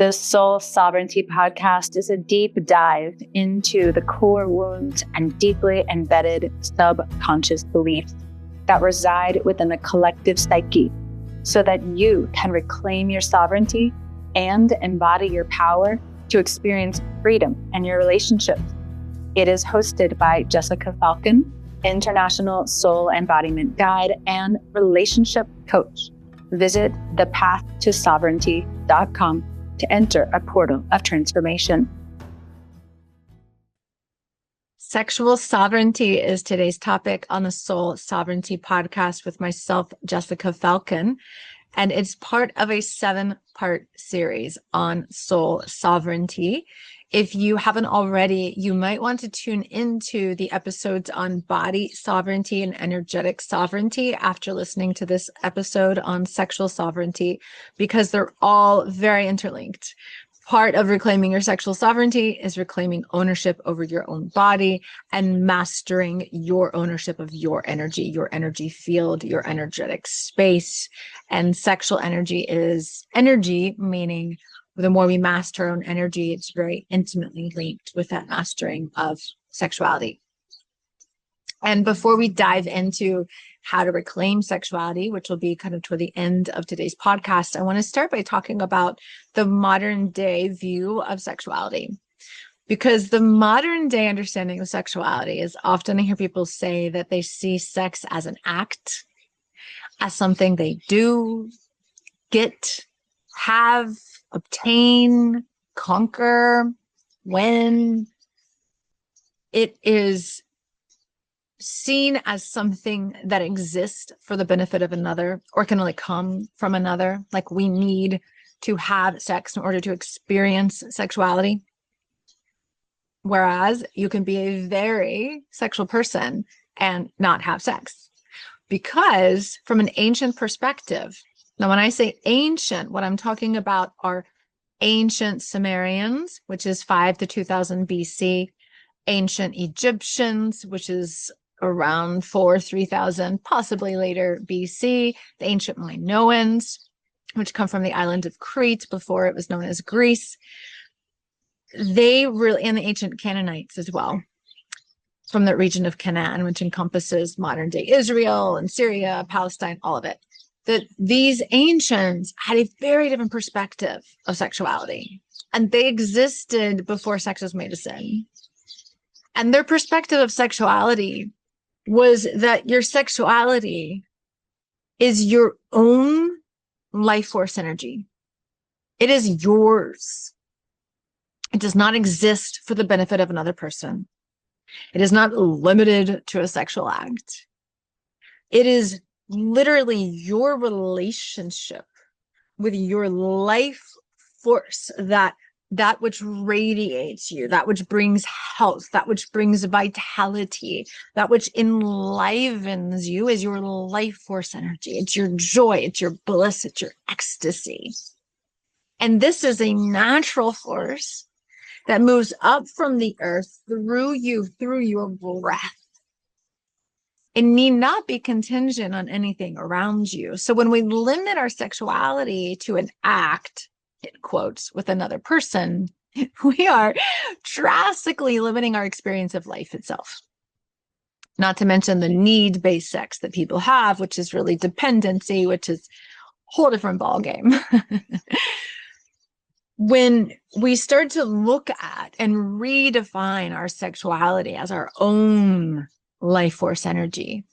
The Soul Sovereignty podcast is a deep dive into the core wounds and deeply embedded subconscious beliefs that reside within the collective psyche so that you can reclaim your sovereignty and embody your power to experience freedom in your relationships. It is hosted by Jessica Falcon, International Soul Embodiment Guide and Relationship Coach. Visit thepathtosovereignty.com to enter a portal of transformation. Sexual sovereignty is today's topic on the Soul Sovereignty podcast with myself, Jessica Falcon. And it's part of a 7-part series on soul sovereignty. If you haven't already, you might want to tune into the episodes on body sovereignty and energetic sovereignty after listening to this episode on sexual sovereignty, because they're all very interlinked. Part of reclaiming your sexual sovereignty is reclaiming ownership over your own body and mastering your ownership of your energy field, your energetic space. And sexual energy is energy, meaning the more we master our own energy, it's very intimately linked with that mastering of sexuality. And before we dive into how to reclaim sexuality, which will be kind of toward the end of today's podcast, I want to start by talking about the modern day view of sexuality. Because the modern day understanding of sexuality is often, I hear people say that they see sex as an act, as something they do, get, have, obtain, conquer, when. It is seen as something that exists for the benefit of another or can only come from another. Like we need to have sex in order to experience sexuality. Whereas you can be a very sexual person and not have sex. Because from an ancient perspective, now when I say ancient, what I'm talking about are ancient Sumerians, which is 5 to 2000 BC, ancient Egyptians, which is around 3000, possibly later BC, the ancient Minoans, which come from the island of Crete before it was known as Greece. They really, and the ancient Canaanites as well, from the region of Canaan, which encompasses modern day Israel and Syria, Palestine, all of it. That these ancients had a very different perspective of sexuality, and they existed before sex was made a sin. And their perspective of sexuality was that your sexuality is your own life force energy. It is yours. It does not exist for the benefit of another person. It is not limited to a sexual act. It is literally your relationship with your life force, that which radiates you, that which brings health, that which brings vitality, that which enlivens you is your life force energy. It's your joy, it's your bliss, it's your ecstasy. And this is a natural force that moves up from the earth through you, through your breath. It need not be contingent on anything around you. So when we limit our sexuality to an act, in quotes, with another person, we are drastically limiting our experience of life itself. Not to mention the need-based sex that people have, which is really dependency, which is a whole different ballgame. When we start to look at and redefine our sexuality as our own life force energy,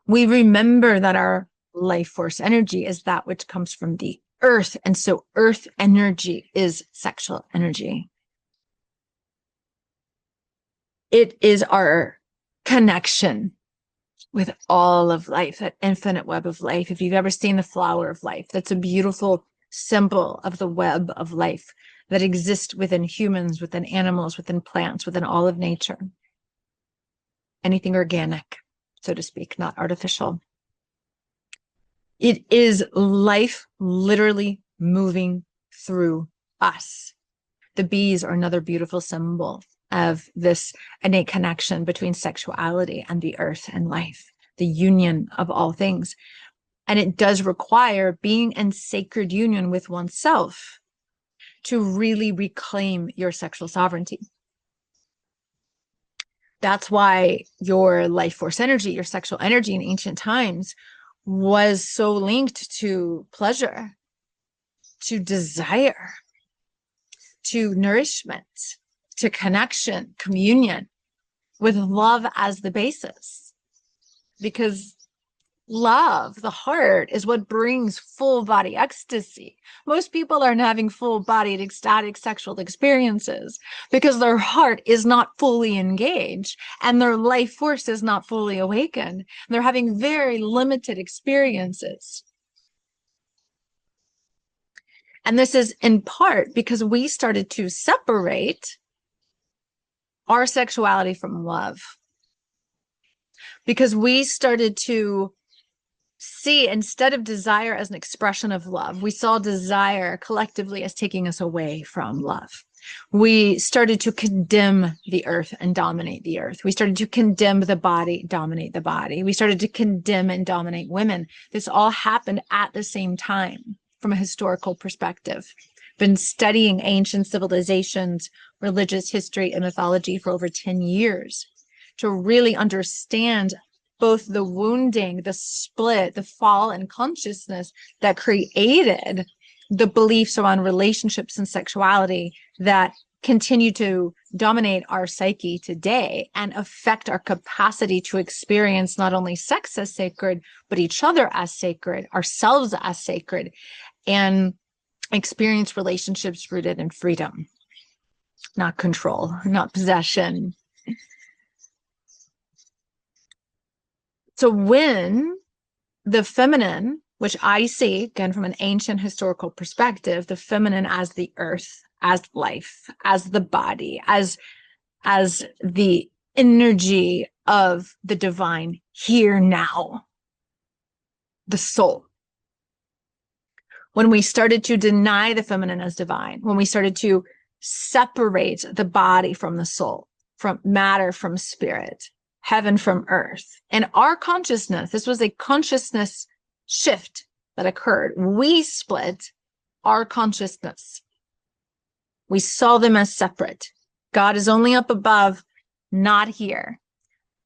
we remember that our life force energy is that which comes from the earth. And so earth energy is sexual energy. It is our connection with all of life, that infinite web of life. If you've ever seen the flower of life, that's a beautiful symbol of the web of life that exists within humans, within animals, within plants, within all of nature. Anything organic, so to speak, not artificial. It is life literally moving through us. The bees are another beautiful symbol of this innate connection between sexuality and the earth and life, the union of all things. And it does require being in sacred union with oneself to really reclaim your sexual sovereignty. That's why your life force energy, your sexual energy in ancient times was so linked to pleasure, to desire, to nourishment, to connection, communion, with love as the basis. Because love, the heart, is what brings full body ecstasy. Most people aren't having full bodied ecstatic sexual experiences because their heart is not fully engaged and their life force is not fully awakened. They're having very limited experiences. And this is in part because we started to separate our sexuality from love. Because we started to see, instead of desire as an expression of love, we saw desire collectively as taking us away from love. We started to condemn the earth and dominate the earth. We started to condemn the body, dominate the body. We started to condemn and dominate women. This all happened at the same time from a historical perspective. Been studying ancient civilizations, religious history, and mythology for over 10 years to really understand both the wounding, the split, the fall in consciousness that created the beliefs around relationships and sexuality that continue to dominate our psyche today and affect our capacity to experience not only sex as sacred, but each other as sacred, ourselves as sacred, and experience relationships rooted in freedom, not control, not possession. So when the feminine, which I see, again, from an ancient historical perspective, the feminine as the earth, as life, as the body, as the energy of the divine here now, the soul. When we started to deny the feminine as divine, when we started to separate the body from the soul, from matter from spirit, heaven from earth, and our consciousness, this was a consciousness shift that occurred. We split our consciousness. We saw them as separate. God is only up above, not here.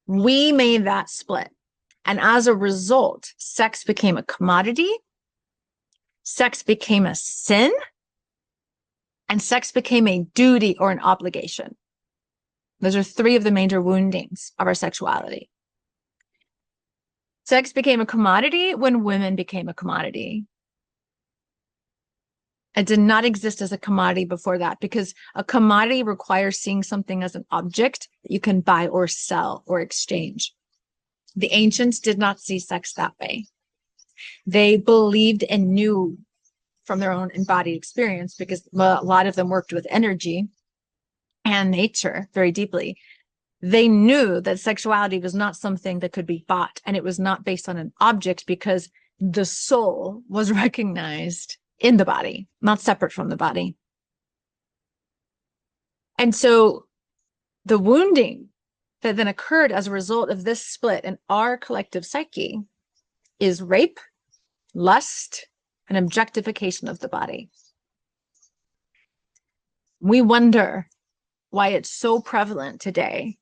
We made that split. And as a result, sex became a commodity, sex became a sin, and sex became a duty or an obligation. Those are three of the major woundings of our sexuality. Sex became a commodity when women became a commodity. It did not exist as a commodity before that, because a commodity requires seeing something as an object that you can buy or sell or exchange. The ancients did not see sex that way. They believed and knew from their own embodied experience, because a lot of them worked with energy and nature very deeply. They knew that sexuality was not something that could be bought, and it was not based on an object, because the soul was recognized in the body, not separate from the body. And so the wounding that then occurred as a result of this split in our collective psyche is rape, lust, and objectification of the body. We wonder why it's so prevalent today.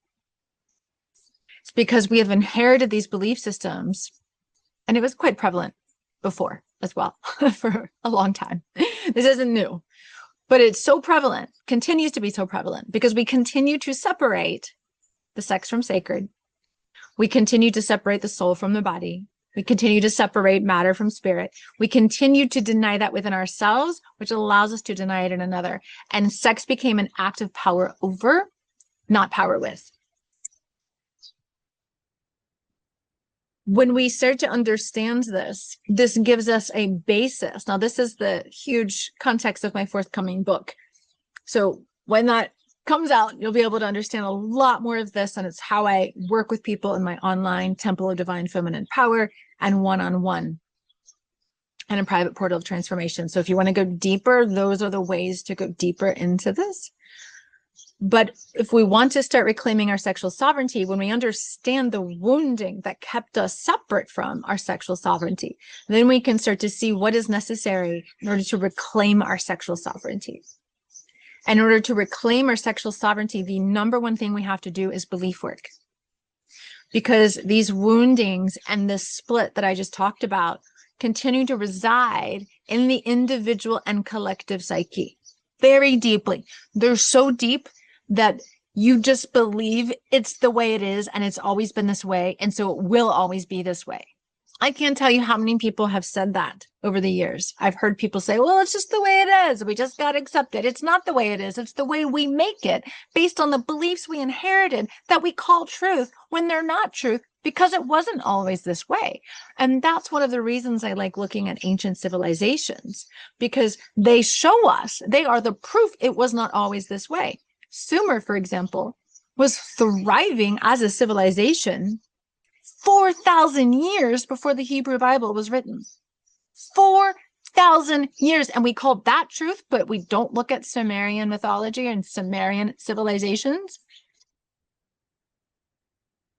It's because we have inherited these belief systems, and it was quite prevalent before as well for a long time. This isn't new, but it's so prevalent, continues to be so prevalent, because we continue to separate the sex from sacred. We continue to separate the soul from the body. We continue to separate matter from spirit. We continue to deny that within ourselves, which allows us to deny it in another. And sex became an act of power over, not power with. When we start to understand this, this gives us a basis. Now, this is the huge context of my forthcoming book. So when that comes out, you'll be able to understand a lot more of this, and it's how I work with people in my online Temple of Divine Feminine Power and one-on-one and a private portal of transformation. So if you want to go deeper, those are the ways to go deeper into this. But if we want to start reclaiming our sexual sovereignty, when we understand the wounding that kept us separate from our sexual sovereignty, then we can start to see what is necessary in order to reclaim our sexual sovereignty. In order to reclaim our sexual sovereignty, the number one thing we have to do is belief work. Because these woundings and this split that I just talked about continue to reside in the individual and collective psyche very deeply. They're so deep that you just believe it's the way it is and it's always been this way. And so it will always be this way. I can't tell you how many people have said that over the years. I've heard people say, well, it's just the way it is. We just got to accept it. It's not the way it is. It's the way we make it based on the beliefs we inherited that we call truth when they're not truth because it wasn't always this way. And that's one of the reasons I like looking at ancient civilizations, because they show us, they are the proof it was not always this way. Sumer, for example, was thriving as a civilization 4,000 years before the Hebrew Bible was written. 4,000 years. And we call that truth, but we don't look at Sumerian mythology and Sumerian civilizations.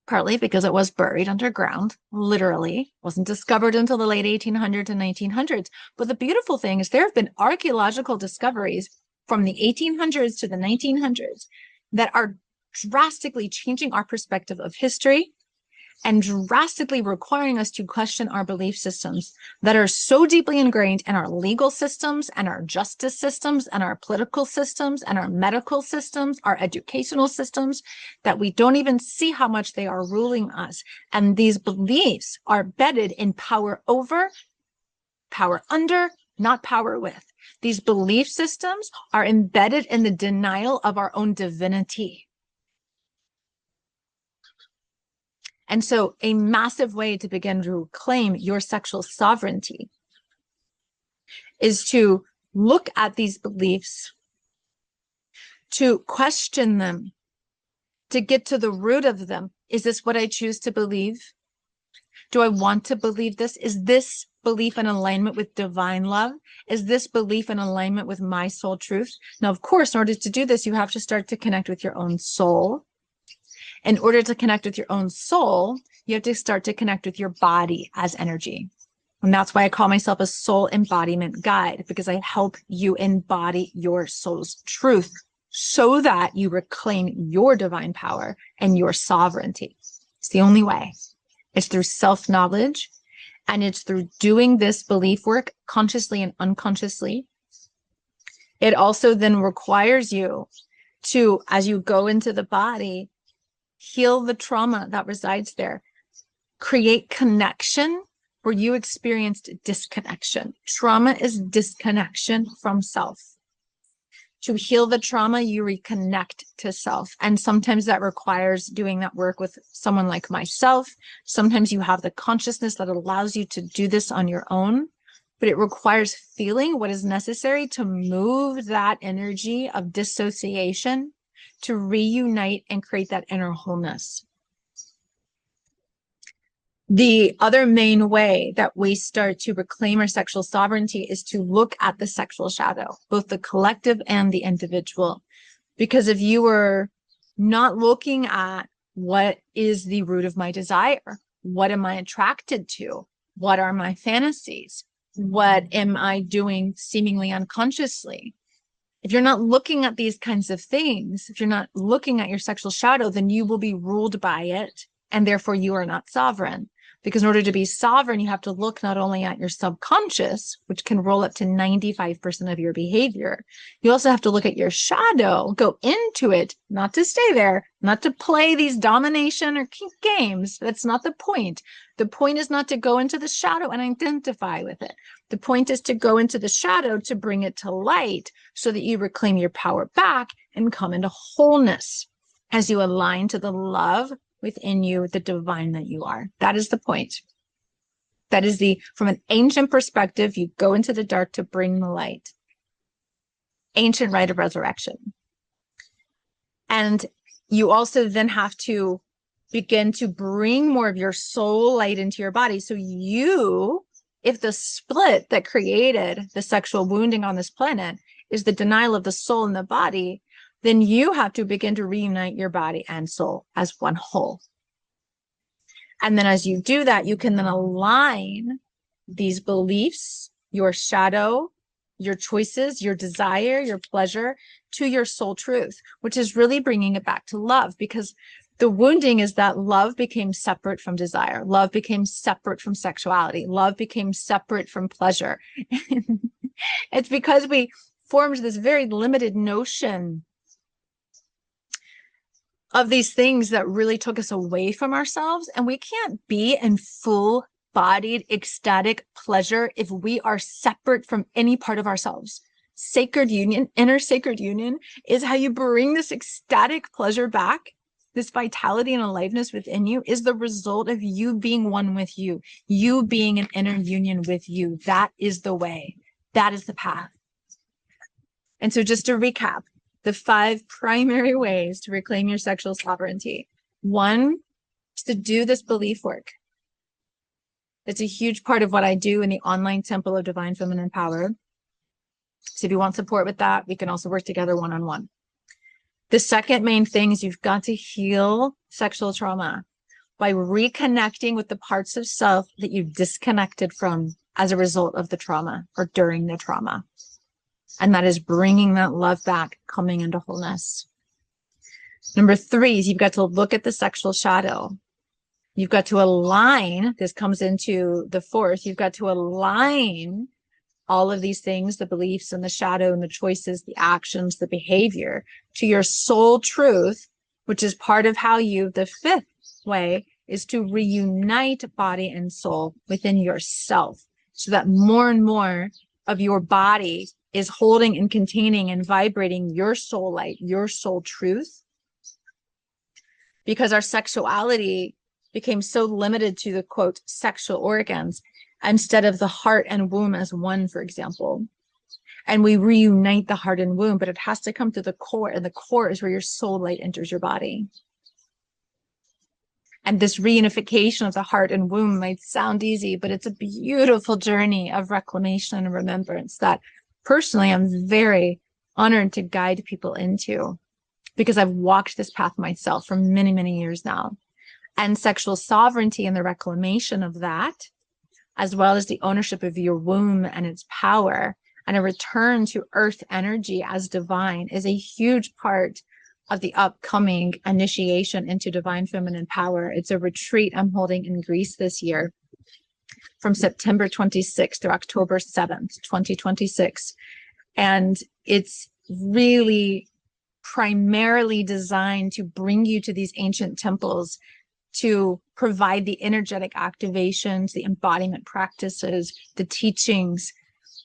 Partly because it was buried underground, literally, wasn't discovered until the late 1800s and 1900s. But the beautiful thing is there have been archaeological discoveries from the 1800s to the 1900s that are drastically changing our perspective of history and drastically requiring us to question our belief systems that are so deeply ingrained in our legal systems and our justice systems and our political systems and our medical systems, our educational systems, that we don't even see how much they are ruling us. And these beliefs are embedded in power over, power under, not power with. These belief systems are embedded in the denial of our own divinity. And so a massive way to begin to reclaim your sexual sovereignty is to look at these beliefs, to question them, to get to the root of them. Is this what I choose to believe? Do I want to believe this? Is this belief in alignment with divine love? Is this belief in alignment with my soul truth? Now, of course, in order to do this, you have to start to connect with your own soul. In order to connect with your own soul, you have to start to connect with your body as energy. And that's why I call myself a soul embodiment guide, because I help you embody your soul's truth so that you reclaim your divine power and your sovereignty. It's the only way. It's through self-knowledge, and it's through doing this belief work consciously and unconsciously. It also then requires you to, as you go into the body, heal the trauma that resides there, create connection where you experienced disconnection. Trauma is disconnection from self. To heal the trauma, you reconnect to self. And sometimes that requires doing that work with someone like myself. Sometimes you have the consciousness that allows you to do this on your own, but it requires feeling what is necessary to move that energy of dissociation to reunite and create that inner wholeness. The other main way that we start to reclaim our sexual sovereignty is to look at the sexual shadow, both the collective and the individual. Because if you were not looking at what is the root of my desire, what am I attracted to, what are my fantasies, what am I doing seemingly unconsciously, if you're not looking at these kinds of things, if you're not looking at your sexual shadow, then you will be ruled by it, and therefore you are not sovereign. Because in order to be sovereign, you have to look not only at your subconscious, which can roll up to 95% of your behavior. You also have to look at your shadow, go into it, not to stay there, not to play these domination or kink games. That's not the point. The point is not to go into the shadow and identify with it. The point is to go into the shadow to bring it to light so that you reclaim your power back and come into wholeness as you align to the love within you, the divine that you are. That is the point. That is from an ancient perspective, you go into the dark to bring the light. Ancient rite of resurrection. And you also then have to begin to bring more of your soul light into your body. So if the split that created the sexual wounding on this planet is the denial of the soul in the body, then you have to begin to reunite your body and soul as one whole. And then as you do that, you can then align these beliefs, your shadow, your choices, your desire, your pleasure to your soul truth, which is really bringing it back to love, because the wounding is that love became separate from desire. Love became separate from sexuality. Love became separate from pleasure. It's because we formed this very limited notion of these things that really took us away from ourselves. And we can't be in full bodied, ecstatic pleasure if we are separate from any part of ourselves. Sacred union, inner sacred union, is how you bring this ecstatic pleasure back. This vitality and aliveness within you is the result of you being one with you being in inner union with you. That is the way. That is the path. And so just to recap, the 5 primary ways to reclaim your sexual sovereignty. 1 is to do this belief work. It's a huge part of what I do in the online Temple of Divine Feminine Power. So if you want support with that, we can also work together one-on-one. The second main thing is you've got to heal sexual trauma by reconnecting with the parts of self that you disconnected from as a result of the trauma or during the trauma. And that is bringing that love back, coming into wholeness. Number 3 is you've got to look at the sexual shadow. You've got to align, this comes into the 4th, you've got to align all of these things, the beliefs and the shadow and the choices, the actions, the behavior, to your soul truth, which is part of how you, the 5th way, is to reunite body and soul within yourself, so that more and more of your body is holding and containing and vibrating your soul light, your soul truth. Because our sexuality became so limited to the, quote, sexual organs, instead of the heart and womb as one, for example. And we reunite the heart and womb, but it has to come to the core, and the core is where your soul light enters your body. And this reunification of the heart and womb might sound easy, but it's a beautiful journey of reclamation and remembrance that personally I'm very honored to guide people into, because I've walked this path myself for many, many years now. And sexual sovereignty and the reclamation of that, as well as the ownership of your womb and its power, and a return to earth energy as divine, is a huge part of the upcoming initiation into divine feminine power. It's a retreat I'm holding in Greece this year from September 26th through October 7th, 2026. And it's really primarily designed to bring you to these ancient temples, to provide the energetic activations, the embodiment practices, the teachings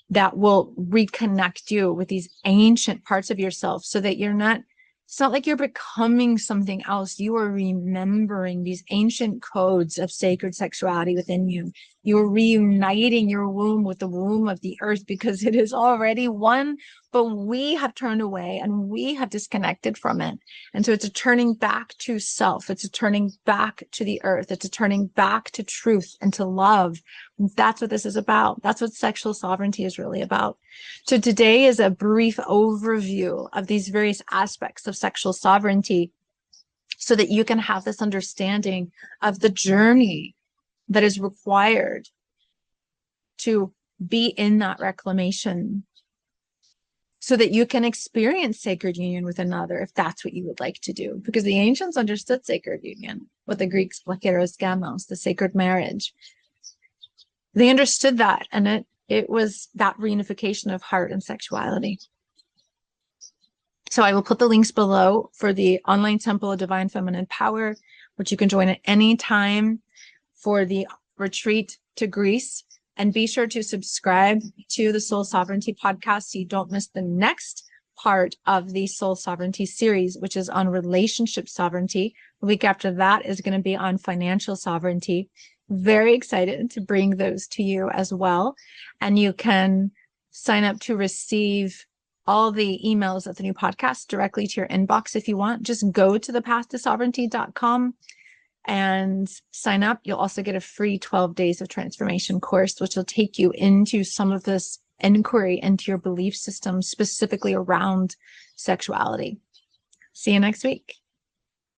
that will reconnect you with these ancient parts of yourself, so that it's not like you're becoming something else. You are remembering these ancient codes of sacred sexuality within you. You're reuniting your womb with the womb of the earth, because it is already one, but we have turned away and we have disconnected from it. And so it's a turning back to self. It's a turning back to the earth. It's a turning back to truth and to love. And that's what this is about. That's what sexual sovereignty is really about. So today is a brief overview of these various aspects of sexual sovereignty, so that you can have this understanding of the journey that is required to be in that reclamation, so that you can experience sacred union with another, if that's what you would like to do. Because the ancients understood sacred union, what the Greeks, plakeros gamos, the sacred marriage. They understood that, and it was that reunification of heart and sexuality. So I will put the links below for the online Temple of Divine Feminine Power, which you can join at any time, for the retreat to Greece. And be sure to subscribe to the Soul Sovereignty podcast so you don't miss the next part of the Soul Sovereignty series, which is on relationship sovereignty. The week after that is going to be on financial sovereignty. Very excited to bring those to you as well. And you can sign up to receive all the emails of the new podcast directly to your inbox if you want. Just go to thepathtosovereignty.com and sign up. You'll also get a free 12 days of transformation course, which will take you into some of this inquiry into your belief system, specifically around sexuality. See you next week.